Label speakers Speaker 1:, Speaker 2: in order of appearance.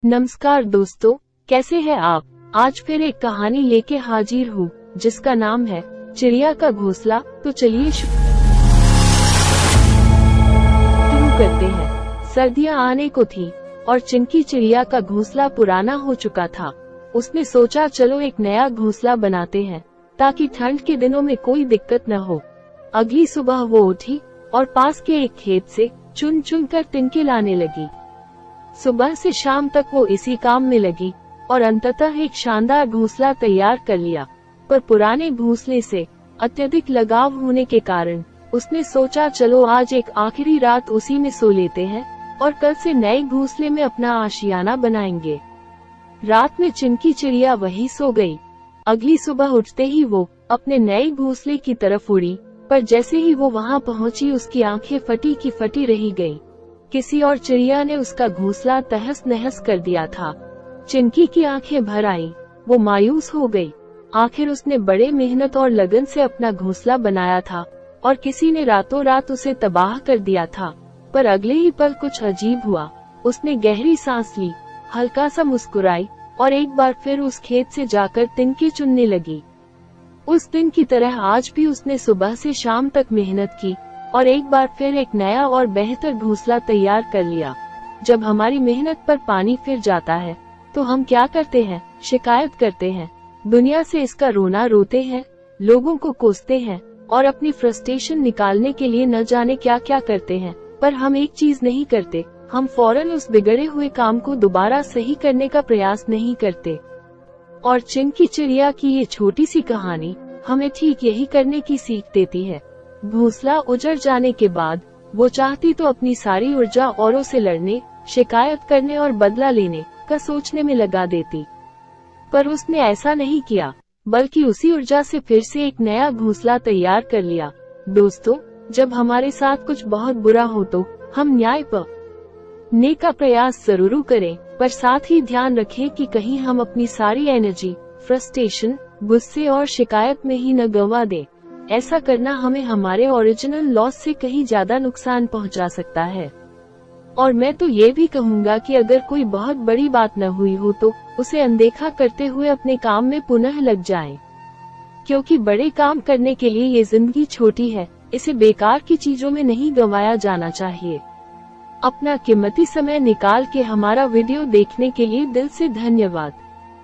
Speaker 1: नमस्कार दोस्तों, कैसे हैं आप। आज फिर एक कहानी लेके हाजिर हूँ जिसका नाम है चिड़िया का घोंसला। तो चलिए शुरू करते हैं। सर्दियाँ आने को थी और चिंकी चिड़िया का घोंसला पुराना हो चुका था। उसने सोचा चलो एक नया घोंसला बनाते हैं ताकि ठंड के दिनों में कोई दिक्कत न हो। अगली सुबह वो उठी और पास के एक खेत से चुन चुन कर तिनके लाने लगी। सुबह से शाम तक वो इसी काम में लगी और अंततः एक शानदार घोंसला तैयार कर लिया। पर पुराने घोंसले से अत्यधिक लगाव होने के कारण उसने सोचा चलो आज एक आखिरी रात उसी में सो लेते हैं और कल से नए घोंसले में अपना आशियाना बनाएंगे। रात में चिंकी चिड़िया वहीं सो गई। अगली सुबह उठते ही वो अपने नए घोंसले की तरफ उड़ी, पर जैसे ही वो वहां पहुंची उसकी आंखें फटी की फटी रही गई। किसी और चिड़िया ने उसका घोंसला तहस नहस कर दिया था। चिंकी की आंखें भर आईं, वो मायूस हो गई। आखिर उसने बड़े मेहनत और लगन से अपना घोंसला बनाया था और किसी ने रातों रात उसे तबाह कर दिया था। पर अगले ही पल कुछ अजीब हुआ। उसने गहरी सांस ली, हल्का सा मुस्कुराई और एक बार फिर उस खेत से जाकर तिनके चुनने लगी। उस दिन की तरह आज भी उसने सुबह से शाम तक मेहनत की और एक बार फिर एक नया और बेहतर घोंसला तैयार कर लिया। जब हमारी मेहनत पर पानी फिर जाता है तो हम क्या करते हैं? शिकायत करते हैं, दुनिया से इसका रोना रोते हैं, लोगों को कोसते हैं और अपनी फ्रस्ट्रेशन निकालने के लिए न जाने क्या क्या करते हैं। पर हम एक चीज नहीं करते, हम फौरन उस बिगड़े हुए काम को दोबारा सही करने का प्रयास नहीं करते। और चिंकी चिड़िया की ये छोटी सी कहानी हमें ठीक यही करने की सीख देती है। घोंसला उजड़ जाने के बाद वो चाहती तो अपनी सारी ऊर्जा औरों से लड़ने, शिकायत करने और बदला लेने का सोचने में लगा देती, पर उसने ऐसा नहीं किया, बल्कि उसी ऊर्जा से फिर से एक नया घोंसला तैयार कर लिया। दोस्तों, जब हमारे साथ कुछ बहुत बुरा हो तो हम न्याय पाने का प्रयास जरूर करें, पर साथ ही ध्यान रखें कि कहीं हम अपनी सारी एनर्जी फ्रस्ट्रेशन, गुस्से और शिकायत में ही न गंवा दें। ऐसा करना हमें हमारे ओरिजिनल लॉस से कहीं ज्यादा नुकसान पहुंचा सकता है। और मैं तो ये भी कहूँगा कि अगर कोई बहुत बड़ी बात न हुई हो तो उसे अनदेखा करते हुए अपने काम में पुनः लग जाएं। क्योंकि बड़े काम करने के लिए ये जिंदगी छोटी है, इसे बेकार की चीजों में नहीं गंवाया जाना चाहिए। अपना कीमती समय निकाल के हमारा वीडियो देखने के लिए दिल से धन्यवाद।